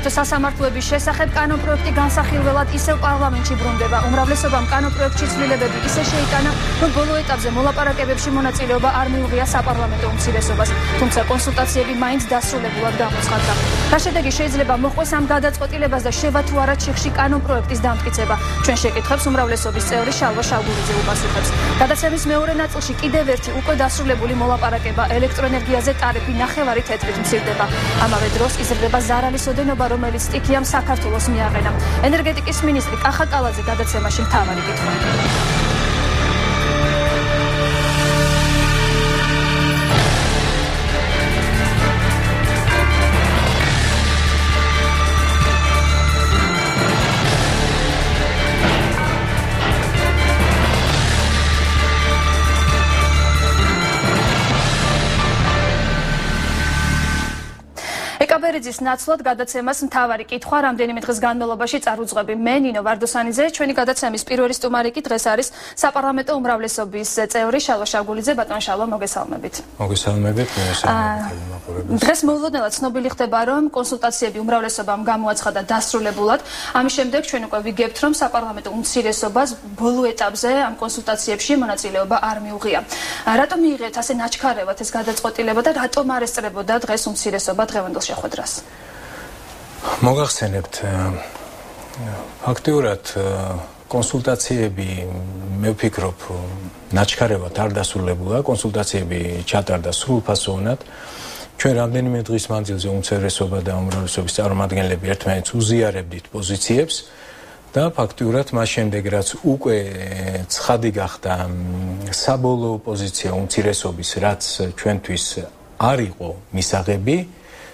საერთო სასამართლოების შესახებ კანონპროექტი განსახილველად ისევ პარლამენტში ბრუნდება. უმრავლესობამ კანონპროექტში ცვლილებები ისე შეიტანა, რომ ბოლო ეტაპზე მოლაპარაკებებში მონაწილეობა არ მიუღია საპარლამენტო უმცირესობას. თუმცა კონსულტაციები მაინც დასრულებულად გამოცხადდა. რა შედეგი შეიძლება მოყვეს ამ გადაწყვეტილებას და შევა თუ არა ჩიხში კანონპროექტის დამტკიცება? ჩვენ შეკითხვებს უმრავლესობის წევრი შალვა შალგურიძე უპასუხებს. გადაცემის მეორე ნაწილში კიდევ ერთი უკვე დასრულებული მოლაპარაკება ელექტროენერგიაზე ტარიფი 9 თეთრით მცირდება. ამავე დროს იზრდება ზარალის ოდენობა, რომელიც სტიქიამ საქართველოს მიაყენა. ენერგეტიკის მინისტრი კახა კალაძე გადაცემაში მთავარი კითხვა. ეკაბერიძის ნაცვლად გადაცემას მთავარი კითხვა რამდენიმე დღის განმავლობაში წარუძღვები. მე ნინო ვარდოსანიძე, ჩვენი გადაცემის პირველი სტუმარი კი დღეს არის საპარლამენტო უმრავლესობის წევრი შალვა შალგურიძე. ბატონ შალვა, მოგესალმებით. მოგესალმებით. დღეს მოულოდნელად ცნობილი ხდება, რომ კონსულტაციები უმრავლესობამ გამოაცხადა დასრულებულად. ამის შემდეგ ჩვენ უკვე ვიგებთ, რომ საპარლამენტო უმცირესობას ბოლო ეტაპზე ამ კონსულტაციებში მონაწილეობა არ მიუღია. რატომ მიიღეთ ასე ნაჩქარევად ეს გადაწყვეტილება და რატომ არ ესწრებოდა დღეს უმცირესობა დღევანდელ შეხვედრას? მოგახსენებთ, ფაქტიურად კონსულტაციები, მე ვფიქრობ, ნაჩქარევად არ დასრულებულა, კონსულტაციები ჩატარდა სრულფასოვნად. ჩვენ რამდენიმე დღის მანძილზე უმცირესობა და უმრავლესობის წარმომადგენლები ერთმანეთს უზიარებდით პოზიციებს და ფაქტიურად მას შემდეგ, რაც უკვე ცხადი გახდა საბოლოო პოზიცია უმცირესობის, რაც ჩვენთვის არ იყო მისაღები,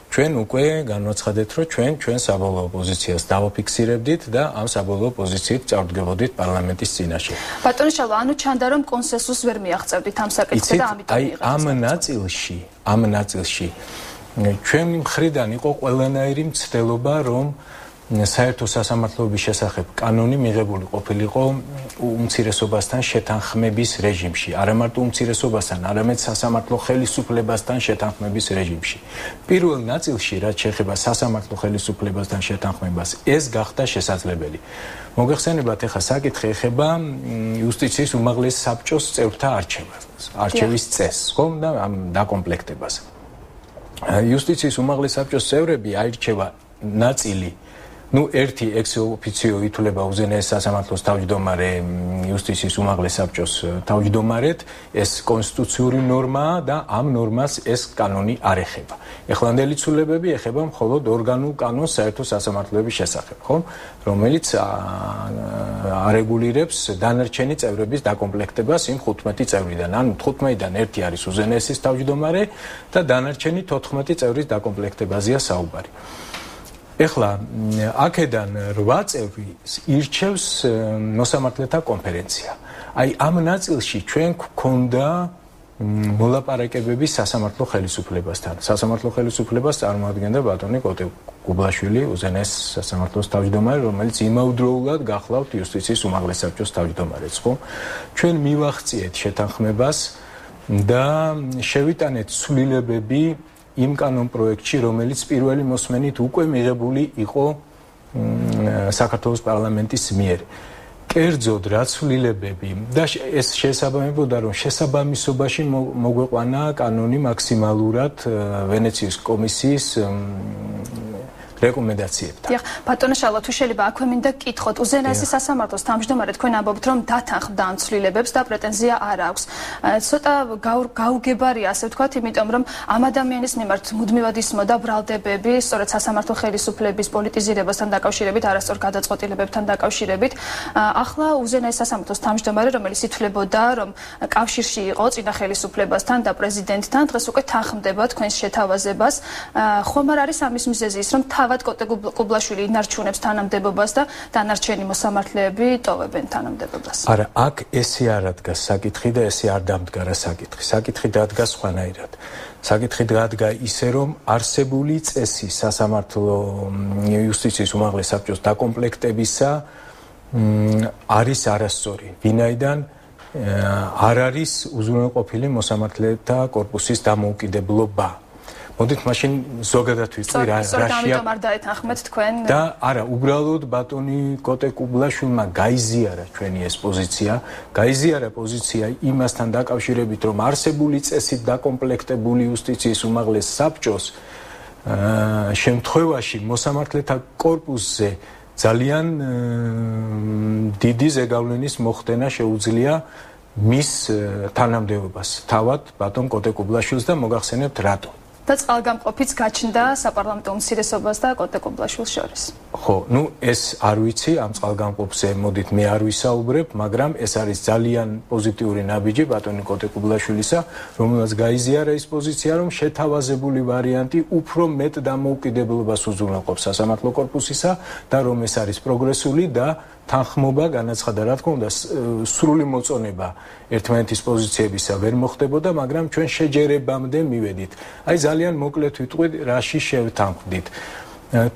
ჩვენ უკვე განვაცხადეთ, რომ ჩვენ საბოლოო პოზიციას დავაფიქსირებდით და ამ საბოლოო პოზიციით წავდგებოდით პარლამენტის წინაშე. ბატონო შალვა, ანუ ჩანდა, რომ კონსენსუსს ვერ მიაღწევდით ამ საკითხზე და ამიტომ მიიღეთ. ამ ნაწილში ჩვენი მხრიდან იყო ყველანაირი მცდელობა, რომ საერთო სასამართლოების შესახებ კანონი მიღებული ყოფილიყო უმცირესობასთან შეთანხმების რეჟიმში. არა მარტო უმცირესობასთან, არამედ სასამართლო ხელისუფლებასთან შეთანხმების რეჟიმში. პირველ ნაწილში, რაც შეეხება სასამართლო ხელისუფლებასთან შეთანხმებას, ეს გახდა შესაძლებელი. მოგეხსენებათ, ეხლა საკითხი ეხება იუსტიციის უმაღლეს საბჭოს წევრთა არჩევის წესს, ხომ და ამ დაკომპლექტებას. იუსტიციის უმაღლეს საბჭოს წევრები აირჩევა ნაწილი ერთი ექს-ოფიციო ითვლება უზენაეს სასამართლოს თავმჯდომარე იუსტიციის უმაღლეს საბჭოს თავმჯდომარედ, ეს კონსტიტუციური ნორმაა და ამ ნორმას ეს კანონი არ ეხება. ეხლანდელი ცვლილებები ეხება მხოლოდ ორგანულ კანონს საერთო სასამართლოების შესახებ, ხომ? რომელიც არეგულირებს დანარჩენი წევრების დაკომპლექტებას იმ 15 წევრიდან. ანუ 15-დან ერთი არის უზენაესის თავმჯდომარე და დანარჩენი 14 წევრის დაკომპლექტებაზეა საუბარი. ეხლა აქედან 8 წევრს ირჩევს მოსამართლეთა კონფერენცია. აი ამ ნაწილში ჩვენ გვქონდა მოლაპარაკებები სასამართლო ხელისუფლებასთან. სასამართლო ხელისუფლებას წარმოადგენდა ბატონი კოტე გუბლაშვილი, უზენაეს სასამართლოს თავმჯდომარე, რომელიც იმავდროულად გახლავთ იუსტიციის უმაღლეს საბჭოს თავმჯდომარეც, ხო? ჩვენ მივახციეთ შეთანხმებას და შევიტანეთ ცვლილებები იმ კანონპროექტში, რომელიც პირველი მოსმენით უკვე მიღებული იყო საქართველოს პარლამენტის მიერ. კერძოდ რა ცვლილებები და ეს შესაბამებოდა, რომ შესაბამისობაში მოგვეყვანა კანონი მაქსიმალურად ვენეციის კომისიის რეკომენდაციებთან. ბატონო შალვა, თუ შეიძლება აქვე მინდა გკითხოთ, უზენაესი სასამართლოს თავმჯდომარე თქვენ ამბობთ, რომ დათანხმდა ამ ცვლილებებს და პრეტენზია არ აქვს. ცოტა გაუგებარია, ასე ვთქვათ, იმიტომ რომ ამ ადამიანის მიმართ მუდმივად ისმოდა ბრალდებები, სწორედ სასამართლო ხელისუფლების პოლიტიზირებასთან დაკავშირებით, არასწორ გადაწყვეტილებებთან დაკავშირებით. ახლა უზენაეს სასამართლოს თავმჯდომარე, რომელიც ითვლებოდა, რომ კავშირში იყო წინა ხელისუფლებასთან და პრეზიდენტთან, დღეს უკვე თანხმდება თქვენს შეთავაზებას. ხომ არ არის ამის მიზეზი ის, რომ თავად კოტე გუბლაშვილი ინარჩუნებს თანამდებობას და დანარჩენი მოსამართლეები ტოვებენ თანამდებობას? არა, აქ ესე არ ადგას საკითხი და ესე არ დამდგარა საკითხი. საკითხი დადგა სხვანაირად. საკითხი დადგა ისე, რომ არსებული წესი სასამართლო იუსტიციის უმაღლეს საბჭოს დაკომპლექტებისა არის არასწორი. ვინაიდან არ არის უზრუნველყოფილი მოსამართლეთა კორპუსის დამოუკიდებლობა. მოდით მაშინ ზოგადად ვიტყვი რა რაშია არ დაეთანხმეთ თქვენ და არა უბრალოდ ბატონი კოტე კუბლაშვილმა გაიზიარა ჩვენი ეს პოზიცია გაიზიარა პოზიცია იმასთან დაკავშირებით რომ არსებული წესით დაკომპლექტებული იუსტიციის უმაღლეს საბჭოს შემთხვევაში მოსამართლეთა კორპუსზე ძალიან დიდი ზეგავლენის მოხდენა შეუძლია მის თანამდებობას თავად ბატონ კოტე კუბლაშვილს და მოგახსენებთ რატო და წყალგამყოფიც გაჩნდა საპარლამენტო უმცირესობას და კოტე კუბლაშვილს შორის. ხო, ну ეს არ ვიცი ამ წყალგამყოფზე მოდით მე არ ვისაუბრებ, მაგრამ ეს არის ძალიან პოზიტიური ნაბიჯი ბატონი კოტე კუბლაშვილისა, რომელსაც გაიზიარა ის პოზიცია, რომ შეთავაზებული ვარიანტი უფრო მეტ დამოუკიდებლობას უზრუნველყოფს სასამართლო კორპუსისა და რომ ეს არის პროგრესული და თანხმობა განაცხადა რა თქმა უნდა სრული მოწონება ერთმანეთის პოზიციებისა ვერ მოხდებოდა, მაგრამ ჩვენ შეჯერებამდე მივედით. აი ძალიან მოკლედ ვიტყვი რაში შევთანხმდით.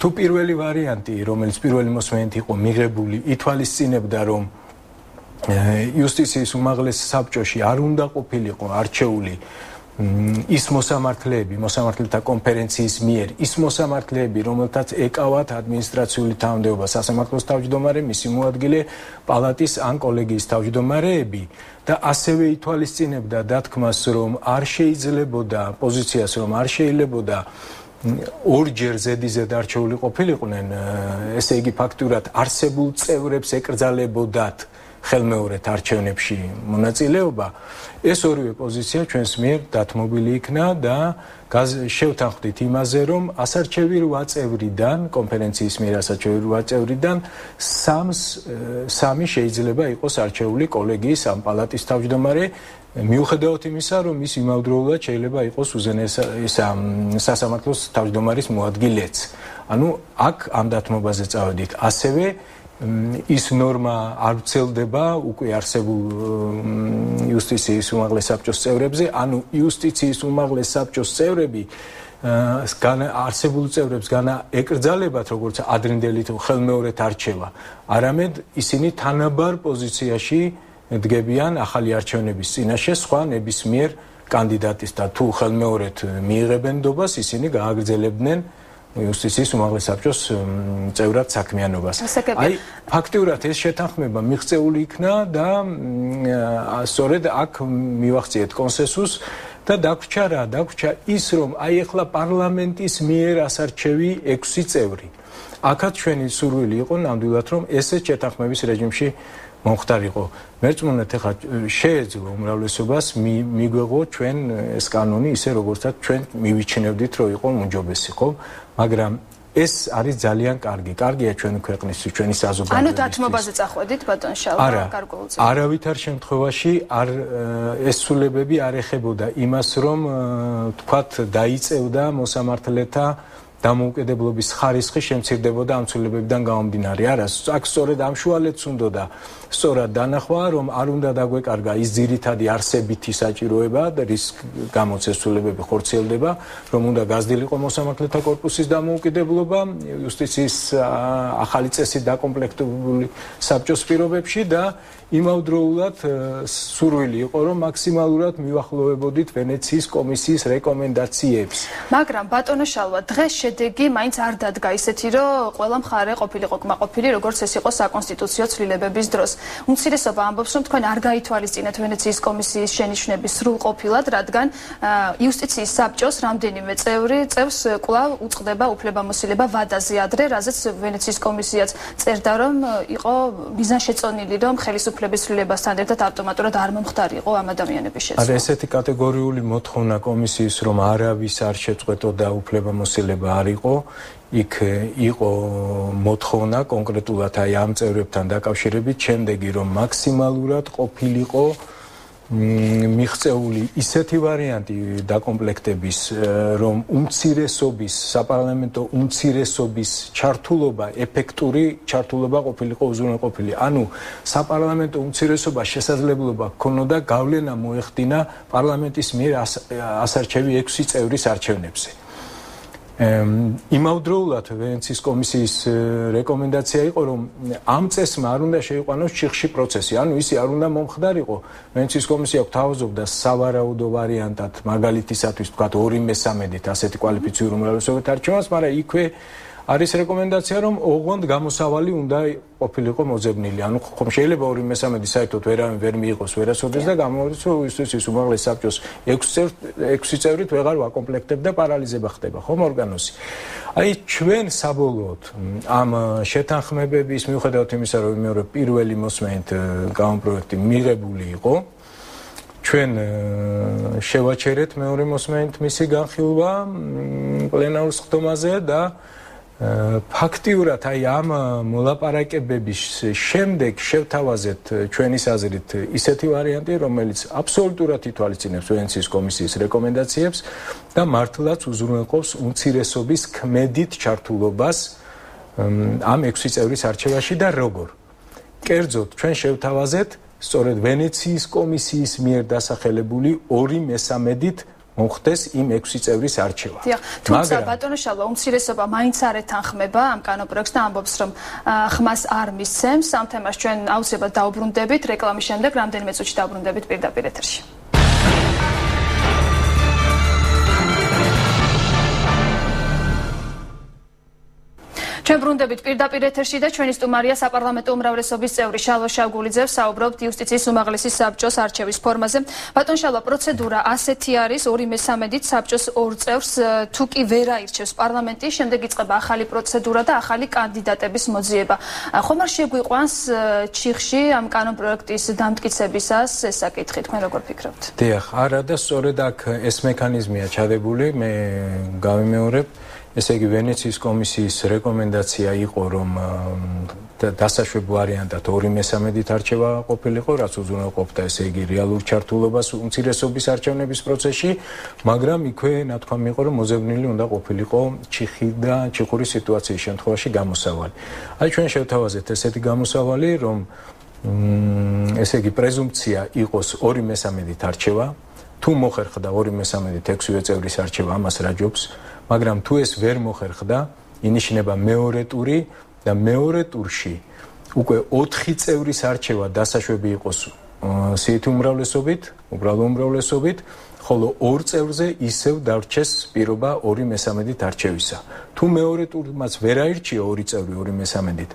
თუ პირველი ვარიანტი, რომელიც პირველი მოსმენით იყო მიღებული, ითვალისწინებდა რომ იუსტიციის უმაღლეს საბჭოში არ უნდა ყოფილიყო არჩეული ის მოსამართლეები, მოსამართლეთა კონფერენციის მიერ, ის მოსამართლეები, რომელთაც ეკავათ ადმინისტრაციული თავმჯდომარეობა, სასამართლოს თავმჯდომარე, მისი მოადგილე, პალატის ან კოლეგიის თავმჯდომარეები და ასევე ითვალისწინებდა დათქმას, რომ არ შეიძლებოდა პოზიციას, რომ არ შეიძლებოდა ორჯერ ზედიზედ არჩეული ყოფილიყვნენ, ესე იგი ფაქტურად არსებულ წევრებს ეკრძალებოდათ ხელმეორედ არჩევნებში მონაწილეობა, ეს ორივე პოზიცია ჩვენს მიერ დათმობილი იქნა და შევთანხმდით იმაზე, რომ ასარჩევი 8 წევრიდან, კონფერენციის მიერ ასარჩევი 8 წევრიდან 3 შეიძლება იყოს არჩეული კოლეგიის ან პალატის თავმჯდომარე, მიუხედავად იმისა, რომ ის იმავდროულად შეიძლება იყოს სასამართლოს თავმჯდომარის მოადგილეც. ანუ აქ ამ დათმობაზე წავედით. ასევე ის ნორმა არ ვრცელდება უკვე არსებულ იუსტიციის უმაღლეს საბჭოს წევრებზე, ანუ იუსტიციის უმაღლეს საბჭოს წევრები არსებულ წევრებს განა ეკრძალებათ როგორც ადრინდელი ხელმეორედ არჩევა, არამედ ისინი თანაბარ პოზიციაში დგებიან ახალი არჩევნების წინაშე სხვა ნებისმიერ კანდიდატის და თუ ხელმეორედ მიიღებენ ნდობას, ისინი გააგრძელებდნენ იუსტიციის უმაღლეს საბჭოს წევრად საქმიანობას. აი, ფაქტიურად ეს შეთანხმება მიღწეული იქნა და სწორედ აქ მივახციეთ კონსენსუსს და დაგვრჩა ის, რომ აი ახლა პარლამენტის მიერ ასარჩევი 6 წევრი. აქაც ჩვენი სურვილი იყო ნამდვილად, რომ ესეც შეთანხმების რეჟიმში მომხდარიყო. მერწმუნეთ ახლა შეეძლო უმრავლესობას მიგვეღო ჩვენ ეს კანონი ისე როგორცაც ჩვენ მივიჩნევდით, რომ იყო უმჯობესი, ხო? მაგრამ ეს არის ძალიან კარგი. კარგია ჩვენი ქვეყნისთვის, ჩვენი საზოგადოებისთვის. ანუ დათმობაზე წახვედით ბატონ შალვა გარკვეულწილად. არავითარ შემთხვევაში ეს სულებები არ ეხებოდა იმას, რომ თქვათ დაიწევდა მოსამართლეთა დამოუკიდებლობის ხარისხი შემცირდებოდა ამ ცვლილებებიდან გამომდინარე. არა, აქ სწორედ ამ შუალედს უნდოდა სწორად დანახვა, რომ არ უნდა დაგვეკარგა ის ძირითადი არსებითი საჭიროება და რის გამოც ეს ცვლილებები ხორციელდება, რომ უნდა გაზრდილიყო მოსამართლეთა კორპუსის დამოუკიდებლობა იუსტიციის ახალი წესით დაკომპლექტებული საბჭოს პირობებში და იმავდროულად სურვილი იყო, რომ მაქსიმალურად მივახლოვებოდით ვენეციის კომისიის რეკომენდაციებს. მაგრამ ბატონო შალვა, დღეს შედეგი მაინც არ დადგა ისეთი, რომ ყველა მხარე ყოფილიყო კმაყოფილი, როგორც ეს იყო საკონსტიტუციო ცვლილებების დროს. უმცირესობა ამბობს, რომ თქვენ არ გაითვალისწინეთ ვენეციის კომისიის შენიშვნების სრულყოფილად, რადგან იუსტიციის საბჭოს რამდენიმე წევს კვლავ უწყდება უფლებამოსილება ვადაზე ადრე, რაზეც ვენეციის კომისიაც წერდა, რომ იყო მიზანშეწონილი, რომ ხელისუფლების ცვლილებასთან ერთად ავტომატურად არ მომხდარიყო ამ ადამიანების შეცვლა. არა, ესეთი კატეგორიული მოთხოვნა კომისიის, რომ არავის არ შეწყვეტოდა უფლებამოსილება არ იყო. იქ იყო მოთხოვნა კონკრეტულად აი ამ წევრებთან დაკავშირებით შემდეგი, რომ მაქსიმალურად ყოფილიყო მიღწეული ისეთი ვარიანტი დაკომპლექტების, რომ უმცირესობის, საპარლამენტო უმცირესობის ჩართულობა, ეფექტური ჩართულობა ყოფილიყო უზრუნველყოფილი. ანუ საპარლამენტო უმცირესობა შესაძლებლობა ჰქონოდა გავლენა მოეხდინა პარლამენტის მიერ ასარჩევი 6 წევრის არჩევნებზე. იმავდროულად ვენეციის კომისიის რეკომენდაცია იყო, რომ ამ წესმა არ უნდა შეიყვანოს ჩიხში პროცესი. ანუ ისი არ უნდა მომხდარიყო. ვენეციის კომისია გვთავაზობდა სავარაუდო ვარიანტად, მაგალითისათვის ვთქვათ 2/3-ით ასეთი კვალიფიციური უმრავლესობით არჩევას, მაგრამ იქვე არის რეკომენდაცია, რომ ოღონდ გამოსავალი უნდა ყოფილიყო მოძებნილი. ანუ ხომ შეიძლება 2/3 საერთოდ ვერ მიიღოს ვერასოდეს და გამოვიდეს, რომ ის უმაღლეს საბჭოს 6 წევრით ვეღარ ვაკომპლექტებდა, პარალიზება ხდება, ხომ ორგანოსი. აი ჩვენ საბოლოოდ ამ შეთანხმებების მიუხედავად იმისა, რომ მეორე პირველი მოსმენით გამოპროექტი მიღებული იყო, ჩვენ შევაჩერეთ მეორე მოსმენით მისი განხილვა პლენარულ სხდომაზე და ფაქტიურად აი ამ მოლაპარაკებების შემდეგ შევთავაზეთ ჩვენის აზრით ისეთი ვარიანტი, რომელიც აბსოლუტურად ითვალისწინებს ვენეციის კომისიის რეკომენდაციებს და მართლაც უზრუნველყოფს უმცირესობის ქმედით ჩართულობას ამ 6 წევრის არჩევაში და როგორ. კერძოდ ჩვენ შევთავაზეთ სწორედ ვენეციის კომისიის მიერ დასახელებული 2/3-ით მოხდეს იმ 6 წევრის არჩევა. თუმცა ბატონო შალვა, უმცირესობა მაინც არ ეთანხმება ამ კანონპროექტს და ამბობს, რომ ხმას არ მისცემს. ამ თემას ჩვენ აუცილებლად დაუბრუნდებით, რეკლამის შემდეგ რამდენიმე წუთში დაუბრუნდებით პირდაპირ ეთერში. ჩვენ ბრუნდებით პირდაპირ ეთერში და ჩვენი სტუმარია საპარლამენტო უმრავლესობის წევრი შალვა შავგულიძე. საუბრობთ იუსტიციის უმაღლესი საბჭოს არჩევის ფორმაზე. ბატონ შალვა, პროცედურა ასეთი არის, 2/3-ით საბჭოს 2 წევრს თუ კი ვერ აირჩევს პარლამენტი, შემდეგ იწყება ახალი პროცედურა და ახალი კანდიდატების მოძიება. ხომ არ შეგვიყვანს ჩიხში ამ კანონპროექტის დამტკიცებისას ეს საკითხი, თქვენ როგორ ფიქრობთ? დიახ, არა და სწორედ აქ ეს მექანიზმია ჩადებული, მე გავიმეორებ. ესე იგი ვენეციის კომისიის რეკომენდაცია იყო, რომ დასაშვებ ვარიანტად 2/3-ით არჩევა ყოფილიყო, რაც უზრუნველყოფდა ესე იგი რეალურ ჩართულობას უმცირესობის არჩევნების პროცესში, მაგრამ იქვე ნათქვამი იყო, რომ მოძებნილი უნდა ყოფილიყო ჩიხი და ჩიხური სიტუაციის შემთხვევაში გამოსავალი. აი ჩვენ შევთავაზეთ ესეთი გამოსავალი, რომ ესე იგი პრეზუმპცია იყოს 2/3-ით არჩევა, თუ მოხერხდა 2/3-ით 6 წევრის არჩევა, ამას რაჯობს. მაგრამ თუ ეს ვერ მოხერხდა, ინიშნება მეორე ტური და მეორე ტურში უკვე 4 წევრის არჩევა დასაშვები იყოს სიითი უმრავლესობით, უბრალო უმრავლესობით, ხოლო 2 წევრზე ისევ დარჩეს პირობა 2/3-ით არჩევისა. თუ მეორე ტურმაც ვერ აირჩია 2 წევრი 2/3-ით,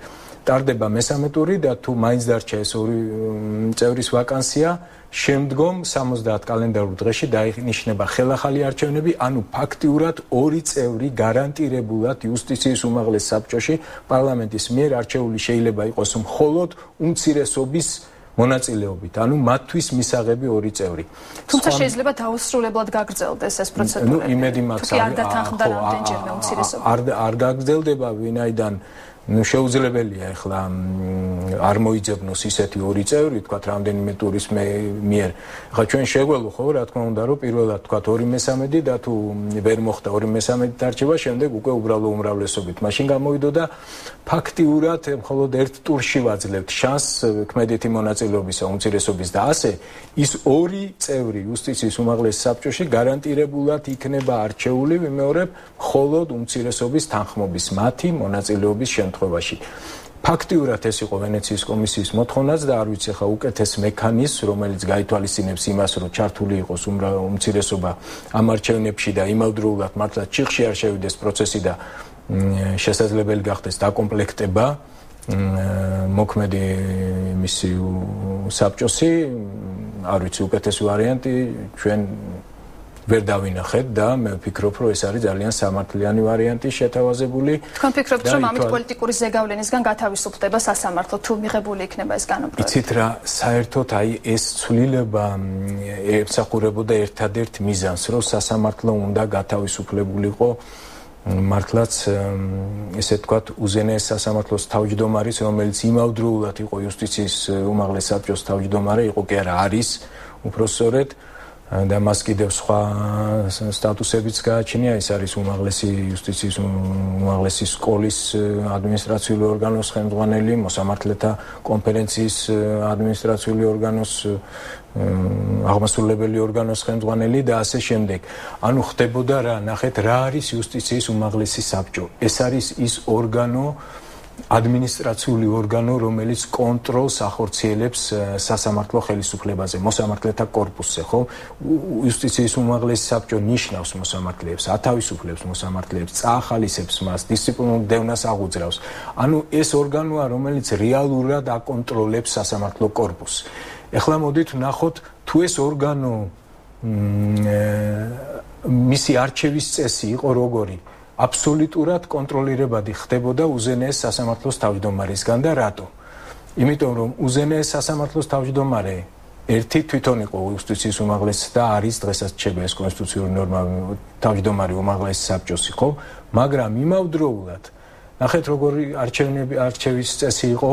ტარდება მესამე ტური და თუ მაინც დარჩა ეს 2 წევრის ვაკანსია, შემდგომ 70 კალენდარულ დღეში დაინიშნება ხელახალი არჩევნები, ანუ ფაქტიურად 2 წევრი გარანტირებულად იუსტიციის უმაღლეს საბჭოში პარლამენტის მიერ არჩეული შეიძლება იყოს მხოლოდ უმცირესობის მონაწილეობით, ანუ მათთვის მისაღები 2 წევრი. თუმცა შეიძლება დაუსრულებლად გაგრძელდეს ეს პროცედურა. ნუ იმედი მაქვს, არ დათანხმდა რამდენჯერმე უმცირესობა. არ გაგრძელდება, ვინაიდან შეუძლებელია ახლა არ მოიძებნოს ისეთი 2 წევრი, თქვათ რამდენიმე ტურის მიერ. ახლა ჩვენ შეგველო ხო, რა თქმა უნდა, რომ პირველად თქვათ 2/3 და თუ ვერ მოხდა 2/3 არჩევა, შემდეგ უკვე უბრალო უმრავლესობით. მაშინ გამოვიდო და ფაქტიურად მხოლოდ ერთ ტურში ვაძლევთ შანსს ქმედითი მონაწილეობისა უმცირესობის და ასე ის 2 წევრი იუსტიციის უმაღლეს საბჭოში გარანტირებულად იქნება არჩეული, ვიმეორებ, მხოლოდ უმცირესობის თანხმობის მათი მონაწილეობის შემთხვევაში. ფაქტიურად ეს იყო ვენეციის კომისიის მოთხოვნაც და არ ვიცი ხა უკეთეს მექანიზმს, რომელიც გაითვალისწინებს იმას, რომ ჩართული იყოს უმცირესობა ამ არჩევნებში და იმავდროულად მართლაც ჩიხში არ შევიდეს პროცესი და შესაძლებელი გახდეს დაკომპლექტება მოქმედი მისი საბჭოსი, არ ვიცი უკეთესი ვარიანტი ჩვენ ვერ დავინახეთ და მე ვფიქრობ, რომ ეს არის ძალიან სამართლიანი ვარიანტი შეთავაზებული. თქვენ ფიქრობთ, რომ ამით პოლიტიკური ზეგავლენისგან გათავისუფლდება სასამართლო, თუ მიღებული იქნება ეს კანონპროექტი? იცით რა, საერთოდ აი ეს ცვლილება ემსახურებოდა ერთადერთ მიზანს, რომ სასამართლო უნდა გათავისუფლებულიყო მართლაც ესე თქვათ უზენაეს სასამართლოს თავმჯდომარის, რომელიც იმავდროულად იყო იუსტიციის უმაღლეს საბჭოს თავმჯდომარე, იყო კი არა არის, უფრო სწორედ და მას კიდევ სხვა სტატუსებიც გააჩნია. ეს არის უმაღლესი იუსტიციის უმაღლესი სკოლის ადმინისტრაციული ორგანოს ხელმძღვანელი, მოსამართლეთა კონფერენციის ადმინისტრაციული ორგანოს აღმასრულებელი ორგანოს ხელმძღვანელი და ასე შემდეგ. ანუ ხდებოდა რა, ნახეთ რა არის იუსტიციის უმაღლესი საბჭო. ეს არის ის ორგანო, ადმინისტრაციული ორგანო, რომელიც კონტროლს ახორციელებს სასამართლო ხელისუფლებაზე, მოსამართლეთა კორპუსზე, ხო? იუსტიციის უმაღლესი საბჭო ნიშნავს მოსამართლეებს, ათავისუფლებს მოსამართლეებს, წაახალისებს მას, დისციპლინურ დევნას აღუძრავს. ანუ ეს ორგანოა, რომელიც რეალურად აკონტროლებს სასამართლო კორპუსს. ეხლა მოდით ვნახოთ, თუ ეს ორგანო მისი არჩევის წესი იყო როგორი, აბსოლუტურად კონტროლირებადი ხდებოდა უზენაეს სასამართლოს თავმჯდომარისგან და რატო? იმიტომ რომ უზენაეს სასამართლოს თავმჯდომარე ერთი თვითონ იყო იუსტიციის უმაღლესი და არის დღესაც რჩება ეს კონსტიტუციური ნორმა თავმჯდომარე უმაღლესი საბჭოს იყო, მაგრამ იმავდროულად ნახეთ როგორი არჩევის წესი იყო,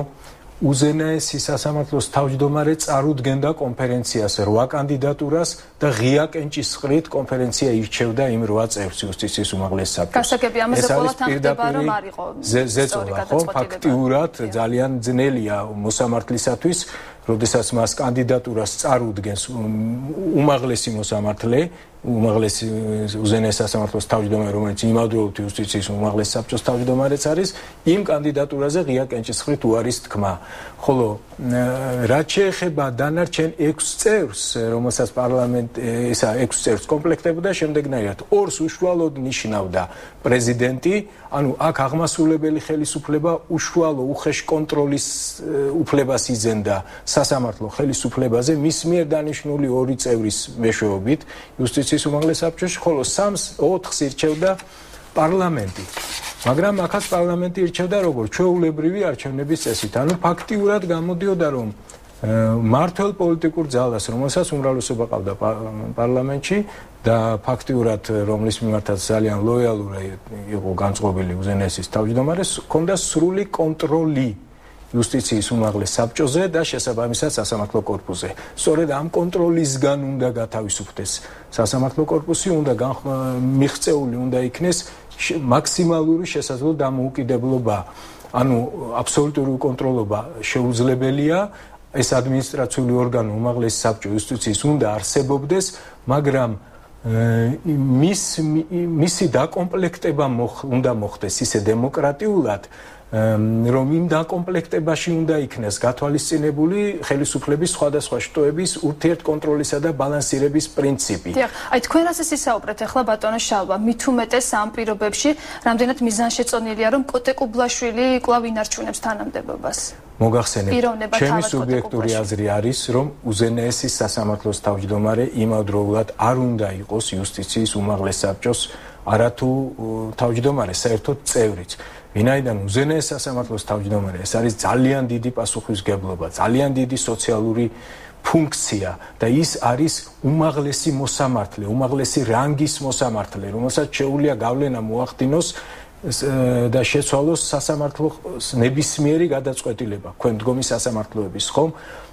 უზენაესი სასამართლოს თავმჯდომარე წარუდგენდა კონფერენციას 8 კანდიდატურას და ღია კენჭისყრით კონფერენცია ირჩევდა იმ 8 წევრს იუსტიციის უმაღლეს საბჭოს. გასაგები ამაზე ყველა თანხდება რომ არ იყო ზეწოლა, ხო? ფაქტიურად ძალიან ძნელია მოსამართლისათვის, როდესაც მას კანდიდატურას წარუდგენს უმაღლესი მოსამართლე, უმაღლესი უზენაეს სასამართლოს თავმჯდომარე, რომელიც იმავდროულად იუსტიციის უმაღლეს საბჭოს თავმჯდომარეც არის, იმ კანდიდატურაზე ღია კენჭისყრით უარის თქმა. ხოლო რაც შეეხება დანარჩენ 6 წევრს, რომელსაც პარლამენტი ესა 6 წევრს კომპლექტებდა შემდეგნაირად, 2-ს უშუალოდ ნიშნავდა პრეზიდენტი, ანუ აქ აღმასრულებელი ხელისუფლება უშუალო უხეშ კონტროლის უფლებას იძენდა სასამართლო ხელისუფლებაზე მის მიერ დანიშნული 2 წევრის მეშვეობით იუსტიციის უმაღლეს საბჭოში, ხოლო 3-ს 4-ს ირჩევდა პარლამენტი. მაგრამ აქაც პარლამენტი ირჩევდა როგორც ჩვეულებრივი არჩევნების წესით. ანუ ფაქტიურად გამოდიოდა რომ მართლ პოლიტიკურ ძალას, რომელსაც უმრავლესობა ყავდა პარლამენტში და ფაქტიურად რომლის მიმართაც ძალიან ლოიალური იყო განწყობილი უზენაესის თავმჯდომარეს, ჰქონდა სრული კონტროლი იუსტიციის უმაღლეს საბჭოზე და შესაბამისად სასამართლო კორპუსზე. სწორედ ამ კონტროლისგან უნდა გათავისუფლდეს სასამართლო კორპუსი, უნდა მიღწეული უნდა იქნეს მაქსიმალური შესაძლო დამოუკიდებლობა. ანუ აბსოლუტური კონტროლობა შეუძლებელია, ეს ადმინისტრაციული ორგანო უმაღლესი საბჭო იუსტიციის უნდა არსებობდეს, მაგრამ მისი დაკომპლექტება უნდა მოხდეს ისე დემოკრატიულად, რომ იმ დაკომპლექტებაში უნდა იქნეს გათვალისწინებული ხელისუფლების სხვადასხვა შტოების ურთიერთკონტროლისა და ბალანსირების პრინციპი. აი თქვენ რასაც ისაუბრეთ ახლა ბატონო შალვა, მით უმეტეს ამ პირობებში, რამდენად მიზანშეწონილია, რომ კოტე კუბლაშვილი კვლავ ინარჩუნებს თანამდებობას. მოგახსენებთ, ჩემი სუბიექტური აზრი არის, რომ უზენაესის სასამართლოს თავმჯდომარე იმავდროულად არ უნდა იყოს იუსტიციის უმაღლეს საბჭოს არათუ თავმჯდომარე, საერთოდ წევრიც. ვინაიდან უზენაეს სასამართლოს თავმჯდომარე, ეს არის ძალიან დიდი პასუხისმგებლობა, ძალიან დიდი სოციალური ფუნქცია და ის არის უმაღლესი მოსამართლე, უმაღლესი რანგის მოსამართლე, რომელსაც შეუძლია გავლენა მოახდინოს და შეცვალოს სასამართლოს ნებისმიერი გადაწყვეტილება, თქვენ დგომის სასამართლოების, ხომ?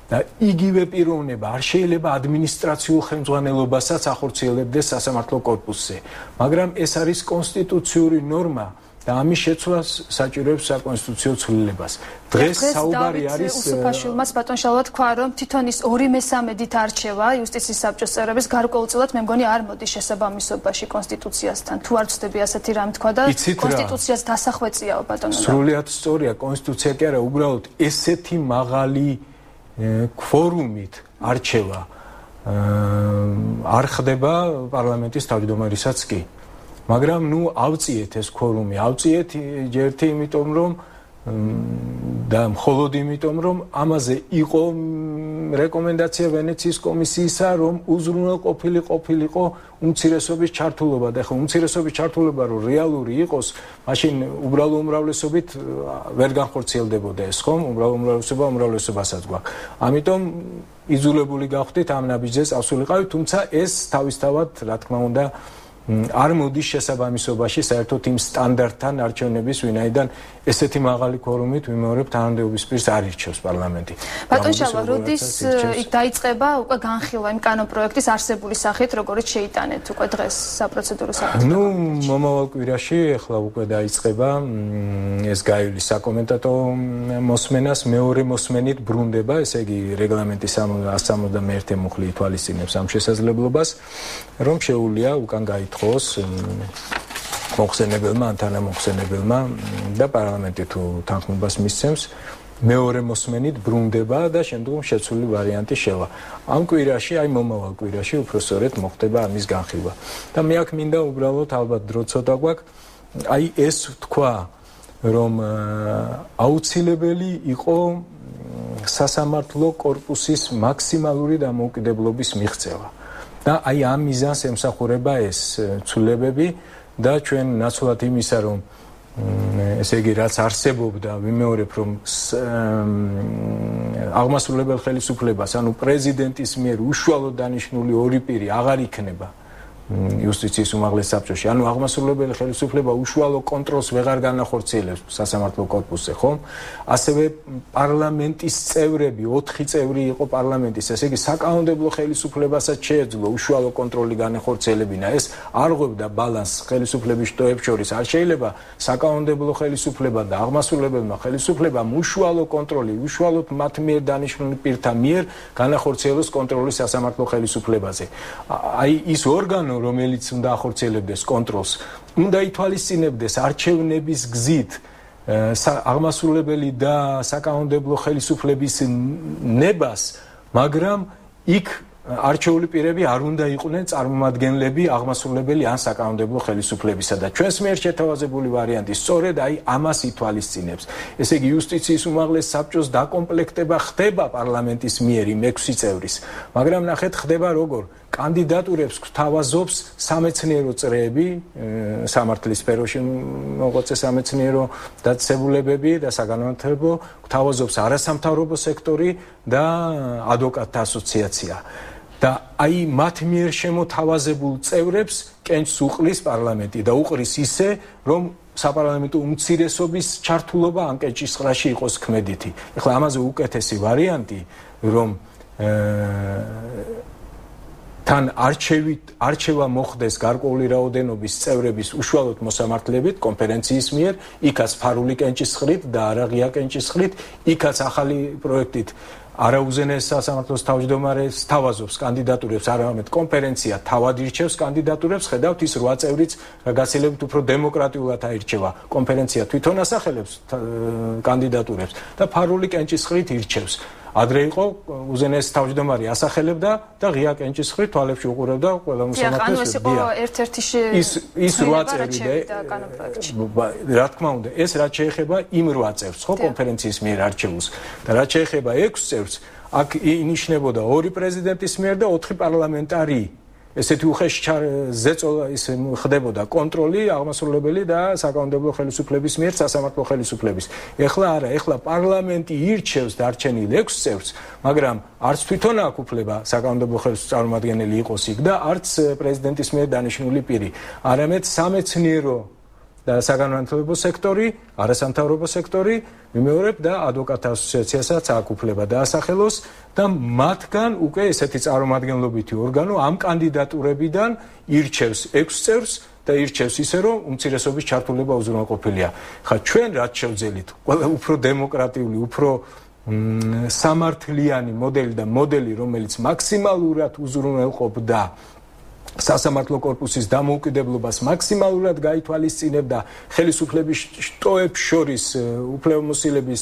და იგივე პიროვნება არ შეიძლება ადმინისტრაციულ ხელმძღვანელობასაც ახორციელებდეს სასამართლო კორპუსზე, მაგრამ ეს არის კონსტიტუციური ნორმა და ამის შეცვლას საჭიროებს საკონსტიტუციო ცვლილებას. დღეს საუბარი არის უსუფაშვილმას ბატონ შალვა თქვა, რომ თვითონ ის 2/3-ით არჩევა იუსტიციის საბჭოს წევრების გარკვეულწილად მე მგონი არ მოდის შესაბამისობაში კონსტიტუციასთან. თუ არ ვწდები ასეთი რამ თქვა და კონსტიტუციას დასახვეწიაო ბატონო. სრულიად სწორია, კონსტიტუცია კი არა, უბრალოდ ესეთი მაღალი ქვორუმით არჩევა არ ხდება პარლამენტის თავმჯდომარისაც კი. მაგრამ ნუ ავწიეთ ეს ქვორუმი, ავწიეთ ერთი იმიტომ რომ და მხოლოდ იმიტომ რომ ამაზე იყო რეკომენდაცია ვენეციის კომისიისა, რომ უზრუნველყოფილი ყოფილიყო უმცირესობის ჩართულობა და ხო უმცირესობის ჩართულობა რო რეალური იყოს, მაშინ უბრალო უმრავლესობით ვერ განხორციელდებოდა ეს, ხომ? უბრალო უმრავლესობა უმრავლესობასაც გვაქვს. ამიტომ იძულებული გავხდით ამ ნაბიჯზე წასულიყავით, თუმცა ეს თავისთავად, რა თქმა უნდა, არ მოდის შესაბამისობაში საერთოდ იმ სტანდარტთან არჩევნების, ვინაიდან ესეთი მაღალი ქორუმით ვიმეორებ თანამდებობის პირს არ ირჩევს პარლამენტი. ბატონ შალვა, როდის იქ დაიწყება უკვე განხილვა იმ კანონპროექტის არსებული სახით, როგორც შეიტანეთ უკვე დღეს საპროცედურო საკითხი? მომავალ კვირაში ახლა უკვე დაიწყება ეს გაივლის საკომენტატო მოსმენას, მეორე მოსმენით ბრუნდება, ესე იგი რეგლამენტის 171 მუხლი ითვალისწინებს ამ შესაძლებლობას, რომ შეუძლია უკან გაითხოვოს მოხსენებელმა ან თანამოხსენებელმა და პარლამენტი თუ თანხმობას მისცემს, მეორე მოსმენით ბრუნდება და შემდგომ შეცვლილი ვარიანტი შევა. ამ კვირაში, მომავალ კვირაში უფრო სწორედ მოხდება ამის განხილვა. და მე აქ მინდა უბრალოდ ალბათ დრო ცოტა გვაქვს, ეს თქვა, რომ აუცილებელი იყო სასამართლო კორპუსის მაქსიმალური დამოუკიდებლობის მიღწევა. და ამ მიზანს ემსახურება ეს ცვლილებები და ჩვენ ნაცვლად იმისა, რომ ესე იგი რაც არსებობდა, ვიმეორებ, რომ აღმასრულებელ ხელისუფლებას, ანუ პრეზიდენტის მიერ უშუალოდ დანიშნული ორი პირი აღარ იქნება იუსტიციის უმაღლეს საბჭოში, ანუ აღმასრულებელი ხელისუფლება უშუალო კონტროლს ვეღარ განახორციელებს სასამართლო კორპუსზე, ხომ? ასევე პარლამენტის წევრები, 4 წევრი იყო პარლამენტის, ესე იგი საკანონმდებლო ხელისუფლებასაც შეეძლო უშუალო კონტროლი განახორციელებინა. ეს არ ღვევდა ბალანსს ხელისუფლების შტოებს შორის. არ შეიძლება საკანონმდებლო ხელისუფლება და აღმასრულებელმა ხელისუფლებამ უშუალო კონტროლი, უშუალოდ მათ მიერ დანიშნული პირთა მიერ განახორციელოს კონტროლი სასამართლო ხელისუფლებაზე. ის ორგანო რომელიც უნდა ახორციელებდეს კონტროლს, უნდა ითვალისწინებდეს არჩევნების გზით აღმასრულებელი და საკანონმდებლო ხელისუფლების ნებას, მაგრამ იქ არჩეული პირები არ უნდა იყვნენ წარმომადგენლები აღმასრულებელი ან საკანონმდებლო ხელისუფლებისა და ჩვენს მიერ შეთავაზებული ვარიანტი სწორედ ამას ითვალისწინებს. ესე იგი იუსტიციის უმაღლეს საბჭოს დაკომპლექტება ხდება პარლამენტის მიერ იმ 6 წევრის, მაგრამ ნახეთ ხდება როგორ კანდიდატურებს გვთავაზობს სამეცნიერო წრეები, სამართლის სფეროში მოღვაწე სამეცნიერო დაწესებულებები და საგანმანათლებლო, გვთავაზობს არასამთავრობო სექტორი და ადვოკატთა ასოციაცია. და მათ მიერ შემოთავაზებულ წევრებს კენჭს უყრის პარლამენტი და უყრის ისე, რომ საპარლამენტო უმცირესობის ჩართულობა ამ კენჭისყრაში იყოს ქმედითი. ეხლა ამაზე უკეთესი ვარიანტი, რომ თან არჩევა მოხდეს გარკვეული რაოდენობის წევრების უშუალოდ მოსამართლებით კონფერენციის მიერ, იქაც ფარული კენჭისყრით და არაღია კენჭისყრით, იქაც ახალი პროექტით არაუზენაეს სასამართლოს თავმჯდომარეს თავაზობს კანდიდატურებს, არამედ კონფერენცია თავად ირჩევს კანდიდატურებს, ხედავთ ის 8 წევრიც გაცილებით უფრო დემოკრატიულად აირჩევა. კონფერენცია თვითონ ასახელებს კანდიდატურებს და ფარული კენჭისყრით ირჩევს. ადრე იყო უზენაეს თავმჯდომარე ასახელებდა და ღია კენჭისყრით თვალებში უყურებდა ყველა მოსამართლეს. ეს იყო ერთ-ერთი ის 8 წევრი და კანონპროექტში. რა თქმა უნდა, ეს რაც შეეხება იმ 8 წევრს, ხო, კონფერენციის მიერ არჩეულს და რაც შეეხება 6 წევრს, აქ ინიშნებოდა 2 პრეზიდენტის მიერ და 4 პარლამენტარი. ესეთი უხეში ზეწოლა ის ხდებოდა კონტროლი აღმასრულებელი და საკანონმდებლო ხელისუფლების მიერ სასამართლო ხელისუფლების. ეხლა არა, ეხლა პარლამენტი ირჩევს დარჩენილ 6 წევრს, მაგრამ არც თვითონ აქვს უფლება საკანონმდებლო ხელისუფლების წარმომადგენელი იყოს იქ და არც პრეზიდენტის მიერ დანიშნული პირი, არამედ სამეცნიერო და საგანმანათლებლო სექტორი, არასამთავრობო სექტორი, ვიმეორებ და ადვოკატთა ასოციაციასაც აქვს უფლება დაასახელოს და მათგან უკვე ესეთი წარმომადგენლობითი ორგანო ამ კანდიდატურებიდან ირჩევს 6 წევრს და ირჩევს ისე, რომ უმცირესობის ჩართულება უზრუნველყოფილია. ხა ჩვენ რაც შევძელით, ყველა უფრო დემოკრატიული, უფრო სამართლიანი მოდელი და მოდელი, რომელიც მაქსიმალურად უზრუნველყოფდა სასამართლო კორპუსის დამოუკიდებლობას, მაქსიმალურად გაითვალისწინებდა ხელისუფლების შტოებს შორის უფლებამოსილების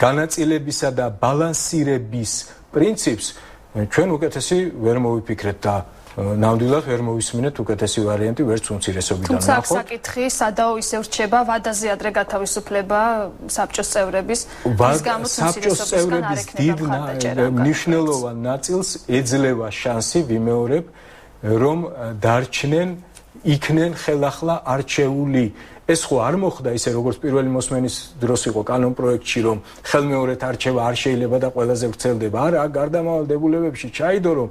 განაწილებისა და ბალანსირების პრინციპს, ჩვენ უკეთესი ვერ მოვიფიქრეთ და ნამდვილად ვერ მოვისმინეთ უკეთესი ვარიანტი ვერც უმცირესობიდან. თუმცა აქ საკითხი სადაო ისევ რჩება ვადაზე ადრე გათავისუფლება საბჭოს წევრების, ის გამოც უმცირესობისგან არ ექნება მხარდაჭერა. მნიშვნელოვან ნაწილს ეძლევა შანსი, ვიმეორებ, რომ დარჩნენ, იქნენ ხელახლა არჩეული. ეს ხო არ მოხდა ისე როგორც პირველი მოსმენის დროს იყო კანონპროექტში, რომ ხელმეორედ არჩევა არ შეიძლება და ყველაზე ვრცელდება. არა, გარდამავალ დებულებებში ჩაიდო, რომ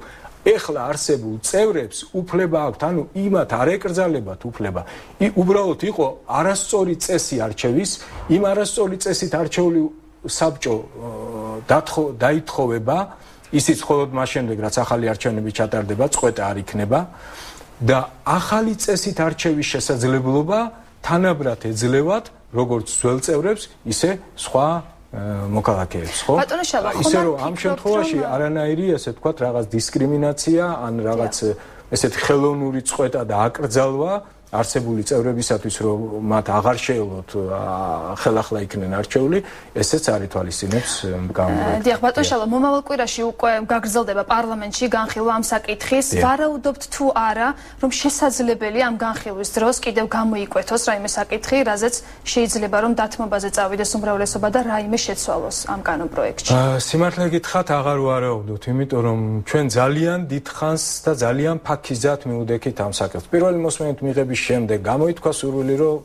ეხლა არსებულ წევრებს უფლება აქვთ, ანუ იმათ არ ეკრძალებათ უფლება. უბრალოდ იყო არასწორი წესი არჩევის, იმ არასწორი წესით არჩეული საბჭო დაითხოვება, ისიც მხოლოდ მას შემდეგ, რაც ახალი არჩევნები ჩატარდება, წყვეტა არ იქნება და ახალი წესით არჩევის შესაძლებლობა თანაბრად ეძლევათ როგორც ძველ წევრებს, ისე სხვა მოქალაქეებს, ხო? ისე რომ ამ შემთხვევაში არანაირი, ასე ვთქვათ, რაღაც დისკრიმინაცია ან რაღაც ესეთი ხელოვნური წყვეტა და აკრძალვა არსებული წევრებისათვის, რომ მათ აღარ შეეულოთ ხელახლა იქნენ არჩეული, ესეც არ ითვალისწინებს კანონპროექტს. დიახ, ბატონ შალვა, მომავალ კვირაში უკვე გაგრძელდება პარლამენტში განხილვა ამ საკითხის. ვარაუდობთ თუ არა, რომ შესაძლებელია ამ განხილვის დროს კიდევ გამოიკვეთოს რაიმე საკითხი, რაზეც შეიძლება რომ დათმობაზე წავიდეს უმრავლესობა და რაიმე შეცვალოს ამ კანონპროექტში. სიმართლე გითხრათ, აღარ ვარაუდობთ, იმიტომ რომ ჩვენ ძალიან დიდხანს და ძალიან ფაქიზად მივუდექით ამ საკითხს. პირველი მოსმენით მიღების შემდეგ გამოითქვა სურვილი, რომ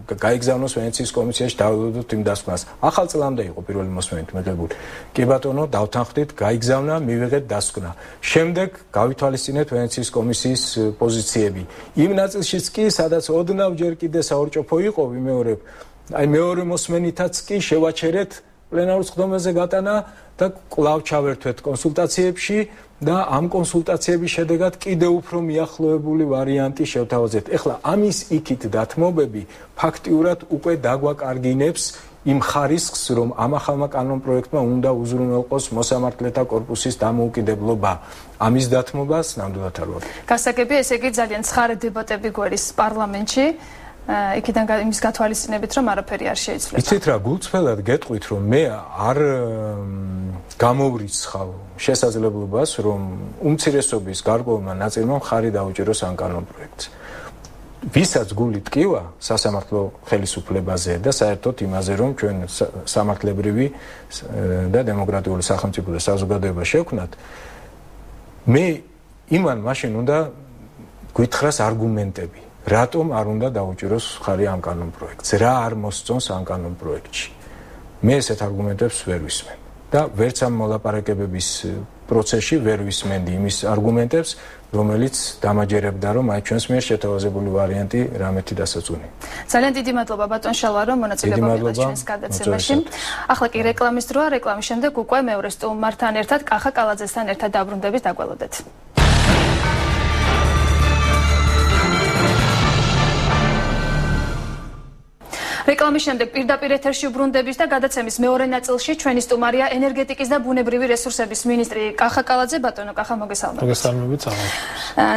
გაიგზავნოს ვენეციის კომისიაში დაველოდოთ იმ დასკვნას. ახალ წლამდე იყო პირველი მოსმენით მიღებული. კი ბატონო, დავთანხმდით, გაიგზავნა, მივიღეთ დასკვნა. შემდეგ გავითვალისწინეთ ვენეციის კომისიის პოზიციები. იმ ნაწილშიც კი, სადაც ოდნავ ჯერ კიდე საორჭოფო იყო, ვიმეორებ, აი მეორე მოსმენითაც კი შევაჩერეთ პლენარულ სხდომაზე გატანა და კვლავ ჩავერთვეთ კონსულტაციებში და ამ კონსულტაციების შედეგად კიდევ უფრო მიახლოებული ვარიანტი შევთავაზეთ. ეხლა ამის იქით დათმობები ფაქტიურად უკვე დაგვაკარგინებს იმ ხარისხს, რომ ამ ახალმა კანონპროექტმა უნდა უზრუნველყოს მოსამართლეთა კორპუსის დამოუკიდებლობა. ამის დათმობას ნამდვილად არ ვარ. გასაგებია, ესე იგი ძალიან ცხარე დებატები გვერის პარლამენტში. იქიდან იმის გათვალისწინებით, რომ არაფერი არ შეიძლება. იცით რა, გულწრფელად გეტყვით, რომ მე არ გამოვრიცხავ შესაძლებლობას, რომ უმცირესობის გარკვეულმა ნაწილმა მხარი დაუჭიროს ამ კანონპროექტს. ვისაც გული ტკივა სასამართლო ხელისუფლებაზე და საერთოდ იმაზე, რომ ჩვენ სამართლებრივი და დემოკრატიული სახელმწიფო და საზოგადოება შევქმნათ, მე იმან მაშინ უნდა გითხრას არგუმენტები. რატომ არ უნდა დაუჭიროს მხარი ამ კანონპროექტს? რა არ მოსწონს ამ კანონპროექტში? მე ესეთ არგუმენტებს ვერ ვისმენ და ვერც ამ მოლაპარაკებების პროცესში ვერ ვისმენდი იმის არგუმენტებს, რომელიც დამაჯერებდა, რომ აი ჩვენს მიერ შეთავაზებული ვარიანტი რამეთი დასაწუნი. ძალიან დიდი მადლობა ბატონ შალვა, რომ მონაწილეობა მიიღეთ ჩვენს გადაცემაში. ახლა კი რეკლამის დროა, რეკლამის შემდეგ უკვე მეორე სტუმართან ერთად, კახა კალაძესთან ერთად დაბრუნდებით, დაგველოდეთ. რეკლამის შემდეგ პირდაპირ ეთერში უბრუნდებით და გადაცემის მეორე ნაწილში ჩვენი სტუმარია ენერგეტიკის და ბუნებრივი რესურსების მინისტრი კახა კალაძე. ბატონო კახა, მოგესალმებით. მოგესალმებით, საღამო.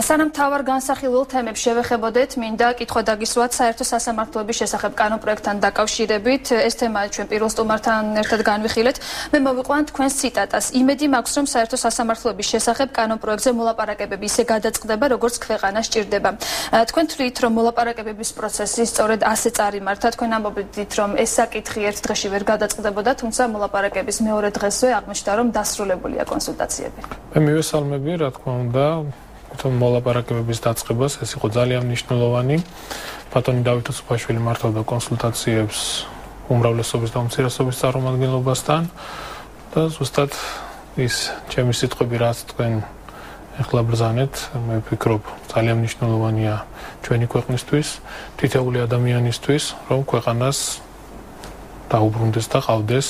სანამ თავარ განსახილველ თემებს შევეხებოდეთ, მინდა კითხვა დაგისვათ საერთო სასამართლოების შესახებ კანონპროექტთან დაკავშირებით. ეს თემა ჩვენ პირველ სტუმართან ერთად განვიხილეთ. მე მოვიყვან თქვენს ციტატას. იმედი მაქვს, რომ საერთო სასამართლოების შესახებ კანონპროექტზე მოლაპარაკებები ისე გადაწყდება, როგორც ქვეყანა სჭირდება. თქვენ თვლით, რომ მოლაპარაკებების პროცესი სწორედ ასე წარიმართა? თქვენ ამბობთ, რომ ეს საკითხი ერთ დღეში ვერ გადაწყდებოდა, თუმცა მოლაპარაკების მეორე დღესვე აღმოჩნდა, რომ დასრულებულია კონსულტაციები. მე მივესალმები, რა თქმა უნდა, მოლაპარაკებების დაწყებას, ეს იყო ძალიან მნიშვნელოვანი. ბატონი დავით უსუფაშვილი მართავდა კონსულტაციებს უმრავლესობის და უმცირესობის წარმომადგენლობასთან და ზუსტად ის ჩემი სიტყვები, რაც თქვენ ეხლა ბრძანეთ, მე ვფიქრობ, ძალიან მნიშვნელოვანია ჩვენი ქვეყნისთვის, თითოეული ადამიანისთვის, რომ ქვეყანას დაუბრუნდეს და ყავდეს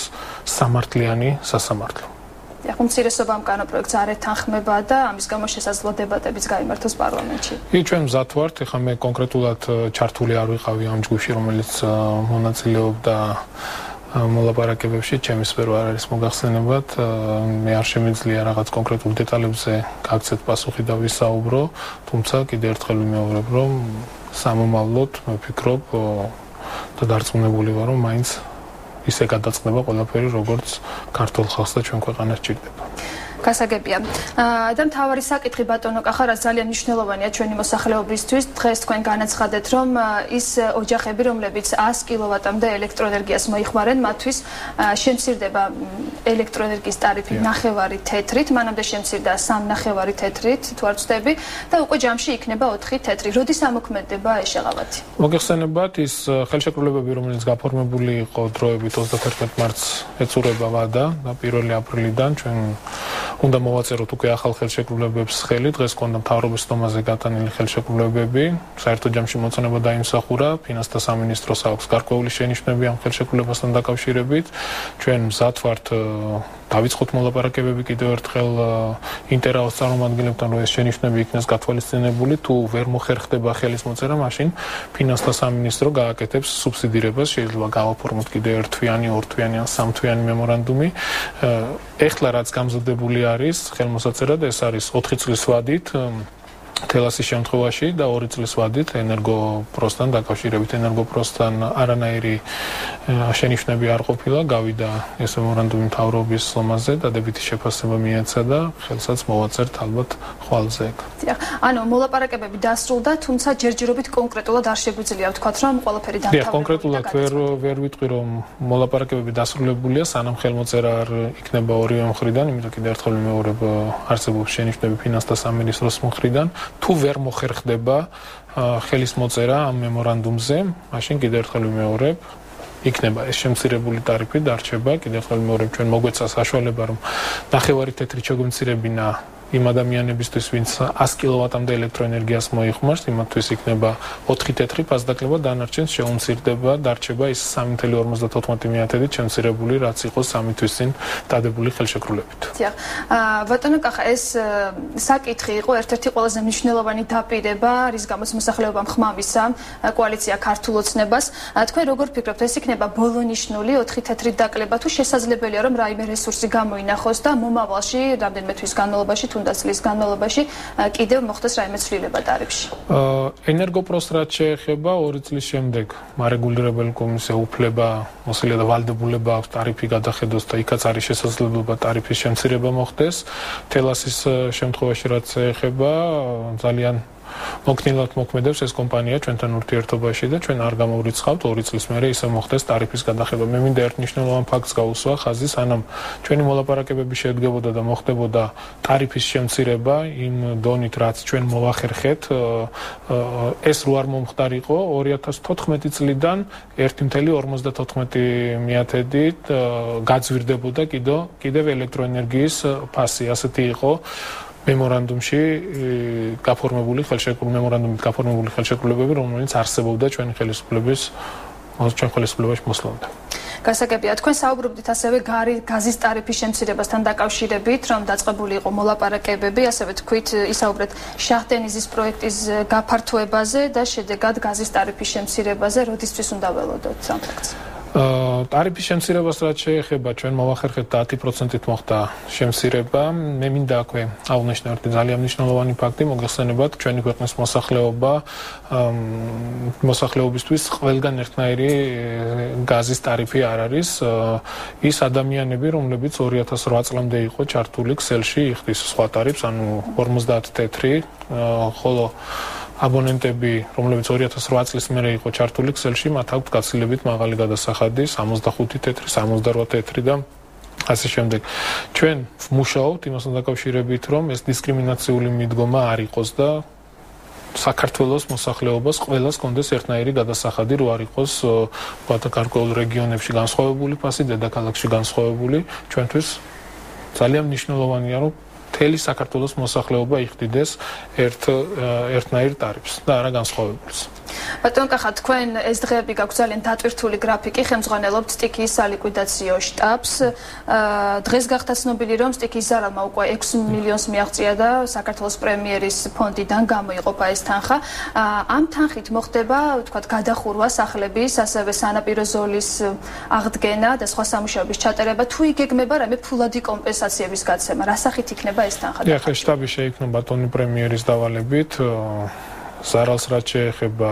სამართლიანი სასამართლო. უმცირესობა ამ კანონპროექტს არ ეთანხმება და ამის გამო შესაძლოა დებატებიც გაიმართოს პარლამენტში. ჩვენ მზად ვართ, ეხლა მე კონკრეტულად ჩართული არ ვიყავი ამ ჯგუფში, რომელიც მონაწილეობდა მოლაპარაკებებში, ჩემი სფერო არ არის მოგახსენებათ, მე არ შემიძლია რაღაც კონკრეტულ დეტალებზე გაგცეთ პასუხი და ვისაუბრო, თუმცა კიდევ ერთხელ ვიმეორებ, რომ სამომავლოდ მე ვფიქრობ და დარწმუნებული ვარ, რომ მაინც ისე გადაწყდება ყველაფერი, როგორც ქართულ ხალხს და ჩვენ ქვეყანას სჭირდება. გასაგებია. და მთავარი საკითხი ბატონო კახა, რაც ძალიან მნიშვნელოვანია ჩვენი მოსახლეობისთვის, დღეს თქვენ განაცხადეთ, რომ ის ოჯახები, რომლებიც 100 კილოვატამდე ელექტროენერგიას მოიხმარენ, მათთვის შემცირდება ელექტროენერგიის ტარიფი 9 თეთრით, მანამდე შემცირდა 3 თეთრით, თუ არ ვცდები, და უკვე ჯამში იქნება 4 თეთრი. როდის ამოქმედდება ეს შეღავათი? მოგეხსენებათ, ის ხელშეკრულებები, რომელიც გაფორმებული იყო დროებით 31 მარტს ეწურება ვადა და 1 აპრილიდან ჩვენ უნდა მოვაწეროთ უკვე ახალ ხელშეკრულებებს ხელი, დღეს გქონდა მთავრობის სტომაზე გატანილი ხელშეკრულებები, საერთო ჯამში მოწონება დაიმსახურა, ფინანსთა სამინისტროს აქვს გარკვეული შენიშვნები ამ ხელშეკრულებასთან დაკავშირებით. ჩვენ მზად ვართ დავიწყოთ მოლაპარაკებები კიდევ ერთხელ ინტერაოს წარმომადგენლებთან, რომ ეს შენიშვნები იქნეს გათვალისწინებული, თუ ვერ მოხერხდება ხელის მოწერა, მაშინ ფინანსთა სამინისტრო გააკეთებს სუბსიდირებას, შეიძლება გავაფორმოთ კიდევ ერთთვიანი, ორთვიანი ან სამთვიანი მემორანდუმი. ეხლა რაც გამზადებული არის ხელმოსაწერად, ეს არის 4 წლის ვადით თელასის შემთხვევაში და 2 წლის ვადით ენერგოპროსთან დაკავშირებით. ენერგოპროსთან არანაირი შენიშვნები არ ყოფილა, გავიდა ეს მემორანდუმი მთავრობის სლომაზე, დადებითი შეფასება მიეცა და ხელსაც მოვაწერთ ალბათ ხვალზე. დიახ, ანუ მოლაპარაკებები დასრულდა, თუმცა ჯერჯერობით კონკრეტულად არ შეგვიძლია ვთქვათ, რომ ყველაფერი დამთავრდა. დიახ, კონკრეტულად ვერ ვიტყვი, რომ მოლაპარაკებები დასრულებულია, სანამ ხელმოწერა არ იქნება ორივე მხრიდან, იმიტომ კიდევ ერთხელ ვიმეორებ, არსებობს შენიშვნები ფინანსთა სამინისტროს მხრიდან. თუ ვერ მოხერხდება ხელის მოწერა ამ მემორანდუმზე, მაშინ კიდევ ერთხელ ვიმეორებ, იქნება ეს შემცირებული ტარიფი დარჩება, კიდევ ერთხელ ვიმეორებ, ჩვენ მოგვეცა საშუალება, რომ ნახევარი თეთრი ჩაგვემცირებინა იმ ადამიანებისთვის, ვინც 100 კილოვატამდე ელექტროენერგიას მოიხმარს, იმათთვის იქნება 4 თეთრი ფასდაკლება, დანარჩენს შეუმცირდება, დარჩება ის 3.54-ით შემცირებული, რაც იყო 3 თვის წინ დადებული ხელშეკრულებით. დიახ. ბატონო კახა, ეს საკითხი იყო ერთ-ერთი ყველაზე მნიშვნელოვანი დაპირება, რის გამოც მოსახლეობამ ხმავისა კოალიცია ქართულ ოცნებას. თქვენ როგორ ფიქრობთ, ეს იქნება ბოლონიშნული 4 თეთრი დაკლება, თუ შესაძლებელია, რომ რაიმე რესურსი გამოინახოს და მომავალში, რამდენიმე თვის განმავლობაში წლის განმავლობაში კიდევ მოხდეს რაიმე ცვლილება ტარიფში? ენერგოპროს რაც შეეხება 2 წლის შემდეგ მარეგულირებელი კომისია უფლება მოსილია და ვალდებულება აქვს ტარიფი გადახედოს და იქაც არის შესაძლებლობა ტარიფის შემცირება მოხდეს. თელასის შემთხვევაში რაც შეეხება ძალიან მოკნილად მოქმედებს ეს კომპანია ჩვენთან ურთიერთობაში და ჩვენ არ გამოვრიცხავთ 2 წლის მერე ისე მოხდეს ტარიფის გადახედვა. მე მინდა ერთ მნიშვნელოვან ფაქტს გავუსვა ხაზი, სანამ ჩვენი მოლაპარაკებები შედგებოდა და მოხდებოდა ტარიფის შემცირება იმ დონით, რაც ჩვენ მოვახერხეთ, ეს რო არ მომხდარიყო 2014 წლიდან 1.54-ით გაძვირდებოდა კიდევ ელექტროენერგიის ფასი. ასეთი იყო მემორანდუმში გაფორმებული ხელშეკრულებები, რომელიც არსებობდა ჩვენი ხელისუფლებაში მოსვლამდე. გასაგებია, თქვენ საუბრობდით ასევე გაზის ტარიფის შემცირებასთან დაკავშირებით, რომ დაწყებული იყო მოლაპარაკებები, ასევე თქვით ისაუბრეთ შაჰდენიზის პროექტის გაფართოებაზე და შედეგად გაზის ტარიფის შემცირებაზე, როდისთვის უნდა ველოდოთ ამ ფაქტს? ტარიფის შემცირებას რაც შეეხება, ჩვენ მოვახერხეთ 10%-ით მოხდა შემცირება. მე მინდა აქვე აღვნიშნო ერთი ძალიან მნიშვნელოვანი ფაქტი, მოგეხსენებათ, ჩვენი ქვეყნის მოსახლეობისთვის ყველგან ერთნაირი გაზის ტარიფი არ არის. ის ადამიანები, რომლებიც 2008 წლამდე იყო ჩართული ქსელში, იხდის სხვა ტარიფს, ანუ 50 თეთრი, ხოლო აბონენტები, რომლებიც 2008 წლის მერე იყო ჩართული ქსელში, მათ აქვთ გაცილებით მაღალი გადასახადი, 65 თეთრი, 68 თეთრი და ასე შემდეგ. ჩვენ ვმუშაობთ იმასთან დაკავშირებით, რომ ეს დისკრიმინაციული მიდგომა არ იყოს და საქართველოს მოსახლეობას ყველას კონდეს ერთნაირი გადასახადი, რო არ იყოს გარკვეულ რეგიონებში განსხვავებული ფასი, დედაქალაქში განსხვავებული. ჩვენთვის ძალიან მნიშვნელოვანია, რომ მთელი საქართველოს მოსახლეობა იხდიდეს ერთნაირ ტარიფს და არა განსხვავებულს. ბატონ კახა, თქვენ ეს დღეები გაქვთ ძალიან დატვირთული გრაფიკი, ხელმძღვანელობთ სტიქიის სალიკვიდაციო შტაბს. დღეს გახდა ცნობილი, რომ სტიქიის ზარალმა უკვე 6 მილიონს მიაღწია და საქართველოს პრემიერის ფონდიდან გამოიყოფა ეს თანხა. ამ თანხით მოხდება, ვთქვათ, გადახურვა სახლების, ასევე სანაპირო ზოლის აღდგენა და სხვა სამუშაოების ჩატარება, თუ იგეგმება რაიმე ფულადი კომპენსაციების გაცემა, რა სახით იქნება ეს თანხა? დიახ, შტაბი შეიქმნა ბატონი პრემიერის დავალებით. ზარალს რაც შეეხება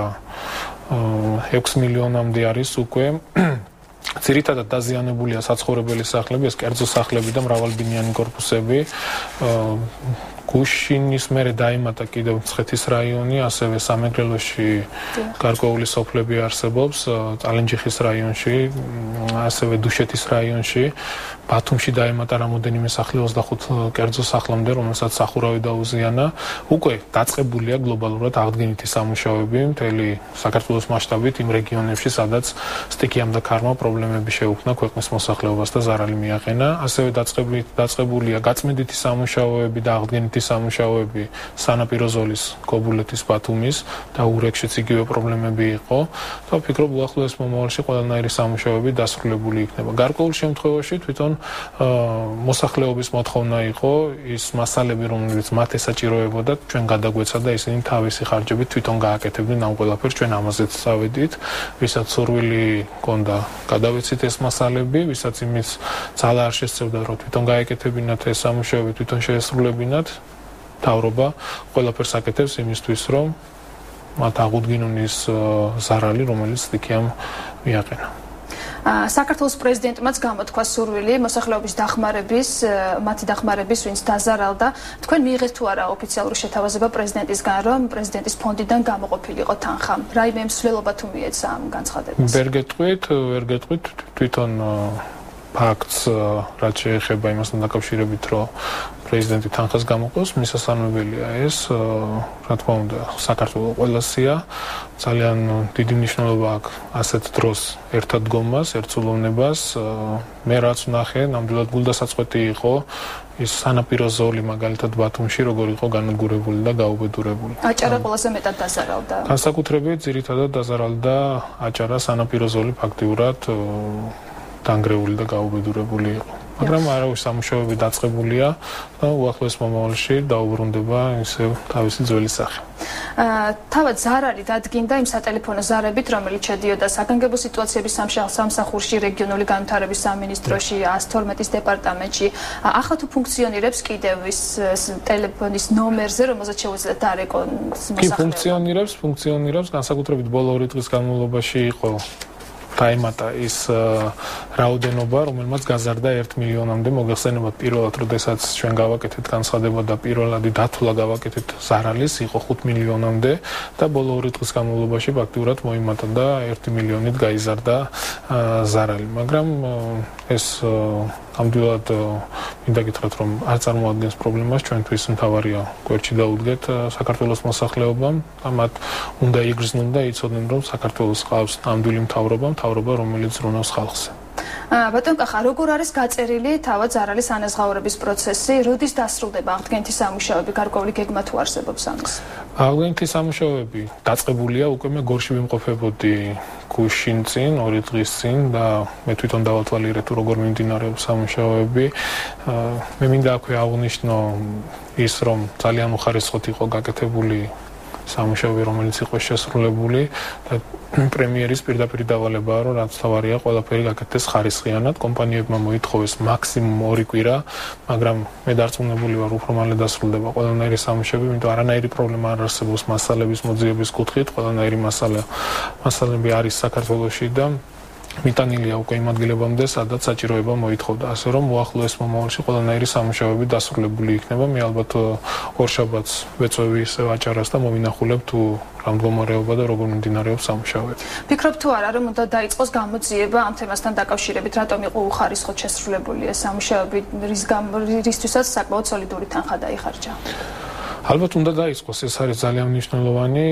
6 მილიონამდე არის უკვე. ძირითადად დაზიანებულია საცხოვრებელი სახლები, ეს კერძო სახლები და მრავალბინიანი კორპუსები. გუშინის მერე დაიმატა კიდევ მცხეთის რაიონი, ასევე სამეგრელოში გარკვეული სოფლები არსებობს, წალენჯიხის რაიონში, ასევე დუშეთის რაიონში, ბათუმში დაიმატა რამოდენიმე სახლი 25 კერძო სახლამდე, რომელსაც სახურავი დაუზიანა. უკვე დაწყებულია გლობალურად აღდგენითი სამუშაოები მთელი საქართველოს მასშტაბით იმ რეგიონებში, სადაც სტიქიამ და ქარმა პრობლემები შეუქმნა ქვეყნის მოსახლეობას და ზარალი მიაყენა. ასევე დაწყებულია გაწმენდითი სამუშაოები და აღდგენითი სამუშაოები სანაპირო ზოლის, გობულეთის, ბათუმის და ურეკშიც იგივე პრობლემები იყო. და ვფიქრობ, უახლოეს მომავალში ყველანაირი სამუშაოები დასრულებული იქნება. გარკვეულ შემთხვევაში თვითონ მოსახლეობის მოთხოვნა იყო ის მასალები, რომლებიც მათ ესაჭიროებოდა, ჩვენ გადაგვეცა და ისინი თავისი ხარჯებით თვითონ გააკეთებდნენ ამ ყველაფერს, ჩვენ ამაზეც წავედით, ვისაც სურვილი ჰქონდა, გადავეცით ეს მასალები, ვისაც იმის ძალა არ შესწევდა, რომ თვითონ გაეკეთებინათ ეს სამუშაოები, თვითონ შეესრულებინათ, მთავრობა ყველაფერს აკეთებს იმისთვის, რომ მათ აღუდგინონ ის ზარალი, რომელიც სტიქიამ მიაყენა. საქართველოს პრეზიდენტმაც გამოთქვა სურვილი მოსახლეობის დახმარების, მათი დახმარების, ვინც დაზარალდა. თქვენ მიიღეთ თუ არა ოფიციალური შეთავაზება პრეზიდენტისგან, რომ პრეზიდენტის ფონდიდან გამოყოფილიყო თანხა? რაიმე მსვლელობა თუ მიეცა ამ განცხადებას? ვერ გეტყვით, თვითონ ფაქტს, რაც შეეხება იმასთან დაკავშირებით, რომ პრეზიდენტი თანხას გამოყოს, მისასალმებელია ეს, რა თქმა უნდა, საქართველოს ყველასია. ძალიან დიდი მნიშვნელობა აქვს ასეთ დროს ერთად დგომას, ერთსულოვნებას. მე რაც ვნახე, ნამდვილად გულდასაწყვეტი იყო ის სანაპირო ზოლი, მაგალითად ბათუმში, როგორ იყო განადგურებული და გაუბედურებული. აჭარა ყველაზე მეტად დაზარალდა. განსაკუთრებით ძირითადად დაზარალდა აჭარა, სანაპირო ზოლი ფაქტიურად დანგრეული და გაუბედურებული იყო. მაგრამ არავის სამუშაოები დაწყებულია და უახლოეს მომავალში დაუბრუნდება ისევ თავისი ძველი სახე. თავად ზარალი დადგინდა იმ სატელეფონო ზარებით, რომელიც შედიოდა საგანგებო სიტუაციების სამსახურში, რეგიონული განვითარების სამინისტროში, 112-ის დეპარტამენტში. ახლა თუ ფუნქციონირებს კიდევ ის ტელეფონის ნომერზე, რომელზეც შეუძლიათ დარეკონ მოსახლეობა? ფუნქციონირებს, განსაკუთრებით ბოლო 2 დღის განმავლობაში იყო დაემატა ის რაოდენობა, რომელმაც გაზარდა 1 მილიონამდე. მოგეხსენებათ, პირველად, როდესაც ჩვენ გავაკეთეთ განცხადება და პირველადი დათვლა გავაკეთეთ ზარალის, იყო 5 მილიონამდე და ბოლო 2 დღის განმავლობაში ფაქტიურად მოიმატა და 1 მილიონით გაიზარდა ზარალი. მაგრამ ეს ნამდვილად მინდა გითხრათ, რომ არ წარმოადგენს პრობლემას, ჩვენთვის მთავარია გვერდში დაუდგეთ საქართველოს მოსახლეობამ და მათ უნდა იგრძნონ და იცოდნენ, რომ საქართველოს ყავს ნამდვილი მთავრობა, რომელიც ზრუნავს ხალხზე. ბატონ კახა, როგორ არის გაწერილი თავად ზარალის ანაზღაურების პროცესი? როდის დასრულდება აღდგენითი სამუშაოები? გარკვეული გეგმა თუ არსებობს ამის? აღდგენითი სამუშაოები დაწყებულია, უკვე მე გორში ვიმყოფებოდი გუშინ წინ, 2 დღის წინ და მე თვითონ დავათვალიერე თუ როგორ მიმდინარეობს სამუშაოები. მე მინდა აქვე აღვნიშნო ის, რომ ძალიან უხარისხოთ იყო გაკეთებული სამუშაოები, რომელიც იყო შესრულებული და პრემიერის პირდაპირ დავალებაა, რომ რაც თავარია, ყველაფერი გაკეთდეს ხარისხიანად. კომპანიებმა მოითხოვეს მაქსიმუმ 2 კვირა, მაგრამ მე დარწმუნებული ვარ, უფრო მალე დასრულდება ყველანაირი სამუშაოები, იმიტომ არანაირი პრობლემა არ არსებობს მასალების მოძიების კუთხით, ყველანაირი მასალები არის საქართველოში და მიტანილია უკვე იმ ადგილებამდე, სადაც საჭიროება მოითხოვდა, ასე რომ უახლოეს მომავალში ყველანაირი სამუშაოები დასრულებული იქნება. მე ალბათ ორშაბათს ვეწვევი ისევ აჭარას და მოვინახულებ თუ რა მდგომარეობა და როგორ მიმდინარეობს სამუშაოები. ფიქრობ თუ არა, რომ უნდა დაიწყოს გამოძიება ამ თემასთან დაკავშირებით, რატომ იყო უხარისხოდ შესრულებული ეს სამუშაოები, რისთვისაც საკმაოდ სოლიდური თანხა დაიხარჯა? ალბათ უნდა დაიწყოს, ეს არის ძალიან მნიშვნელოვანი.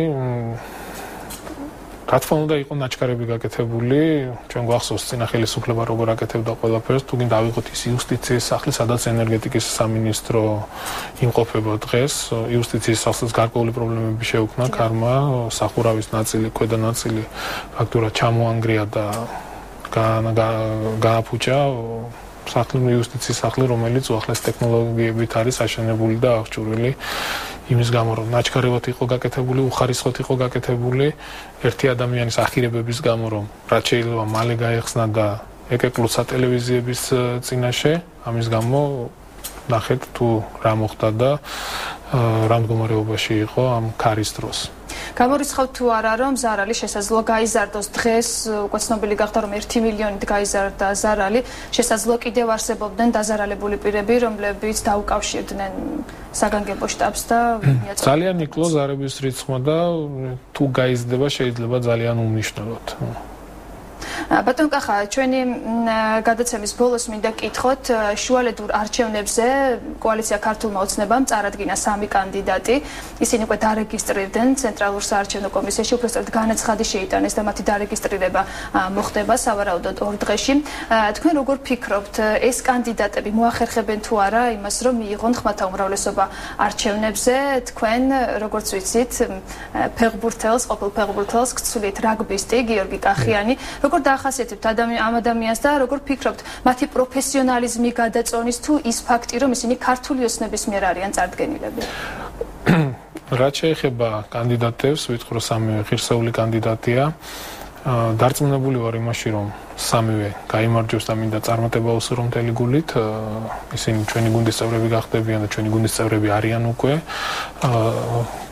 რა თქმა უნდა, იყო ნაჩქარები გაკეთებული, ჩვენ გვახსოვს წინა ხელისუფლება როგორ აკეთებდა ყველაფერს, თუ გინდა ავიღოთ ის იუსტიციის სახლი, სადაც ენერგეტიკის სამინისტრო იმყოფება დღეს. იუსტიციის სახლს გარკვეული პრობლემები შეუქმნა ქარმა, სახურავის ნაწილი, ქვედა ნაწილი ფაქტურად ჩამოანგრია და გააფუჭა სახლი, იუსტიციის სახლი, რომელიც უახლეს ტექნოლოგიებით არის აშენებული და აღჭურვილი. იმის გამო, რომ ნაჩქარებად იყო გაკეთებული, უხარისხოდ იყო გაკეთებული, ერთი ადამიანის ახირებების გამო, რომ რაც შეიძლება მალე გაეხსნა და ეკეკლოცა ტელევიზიების წინაშე, ამის გამო ნახეთ თუ რა მოხდა და რა მდგომარეობაში იყო ამ ქარის დროს. გამორიცხავთ თუ არა, რომ ზარალი შესაძლოა გაიზარდოს? დღეს უკვე ცნობილი გახდა, რომ 1 მილიონით გაიზარდა ზარალი. შესაძლოა კიდევ არსებობდნენ დაზარალებული პირები, რომლებიც დაუკავშირდნენ საგანგებო შტაბს და ძალიან იკლო ზარების რიცხვმა და თუ გაიზრდება შეიძლება ძალიან უმნიშვნელოდ. ბატონ კახა, ჩვენი გადაცემის ბოლოს მინდა გკითხოთ, შუალედურ არჩევნებზე კოალიცია ქართულმა ოცნებამ წარადგინა 3 კანდიდატი. ისინი უკვე დარეგისტრირდნენ ცენტრალურ საარჩევნო კომისიაში, უბრალოდ განაცხადი შეიტანეს და მათი დარეგისტრირება მოხდება სავარაუდოდ 2 დღეში. თქვენ როგორ ფიქრობთ, ეს კანდიდატები მოახერხებენ თუ არა იმას, რომ მიიღონ ხმათა უმრავლესობა არჩევნებზე? თქვენ, როგორც ვიცით, ფეხბურთელს, ყოფილ ფეხბურთელს გცვლით რაგბისტი გიორგი კახიანი, როგორ დაახასიათებთ ამ ადამიანს და როგორ ფიქრობთ, მათი პროფესიონალიზმი გადაწონის თუ ის ფაქტი, რომ ისინი ქართული ოცნების მიერ არიან წარდგენილები? რაც შეეხება კანდიდატებს, ვიტყვი რომ სამივე ღირსეული კანდიდატია. დარწმუნებული ვარ იმაში, რომ სამივე გაიმარჯვებს და მინდა წარმატება უსურვო მთელი გულით. ისინი ჩვენი გუნდის წევრები გახდებიან და ჩვენი გუნდის წევრები არიან უკვე.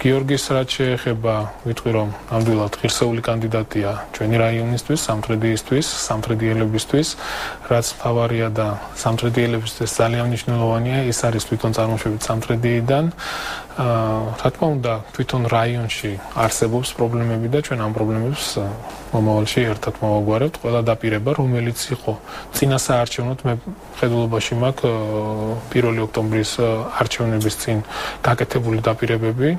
გიორგის რაც შეეხება, ვიტყვი რომ ნამდვილად ღირსეული კანდიდატია ჩვენი რაიონისთვის, სამტრედიისთვის, სამტრედიელებისთვის, რაც მთავარია და სამტრედიელებისთვის ძალიან მნიშვნელოვანია, ის არის თვითონ წარმოშობით სამტრედიიდან. რა თქმა უნდა, თვითონ რაიონში არსებობს პრობლემები და ჩვენ ამ პრობლემებს მომავალში ერთად მოვაგვარებთ. ყველა დაპირება, რომელიც იყო წინა საარჩევნოდ, მე ხედულობაში მაქვს 1 ოქტომბრის არჩევნების წინ გაკეთებული დაპირებები.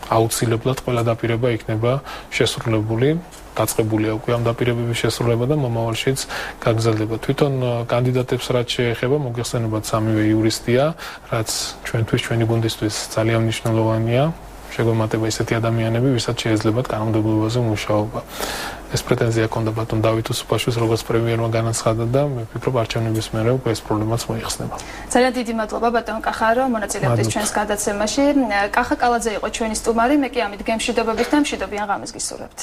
აუცილებლად ყველა დაპირება იქნება შესრულებული, დაწყებულია უკვე ამ დაპირებების შესრულება და მომავალშიც გაგრძელდება. თვითონ კანდიდატებს რაც შეეხება, მოგეხსენებათ სამივე იურისტია, რაც ჩვენთვის, ჩვენი გუნდისთვის ძალიან მნიშვნელოვანია. შეგვემატება ისეთი ადამიანები, ვისაც შეეძლებათ კანონმდებლობაზე მუშაობა. ეს პრეტენზია ჰქონდა ბატონ დავით უსუფაშვილს, როგორც პრემიერმა განაცხადა და მე ვფიქრობ, არჩევნების მერე უკვე ეს პრობლემაც მოიხსნება. ძალიან დიდი მადლობა ბატონ კახა, რომ მონაწილეობდით ჩვენს გადაცემაში. კახა კალაძე იყო ჩვენი სტუმარი, მე კი ამით გემშვიდობებით და მშვიდობიან ღამეს გისურვებთ.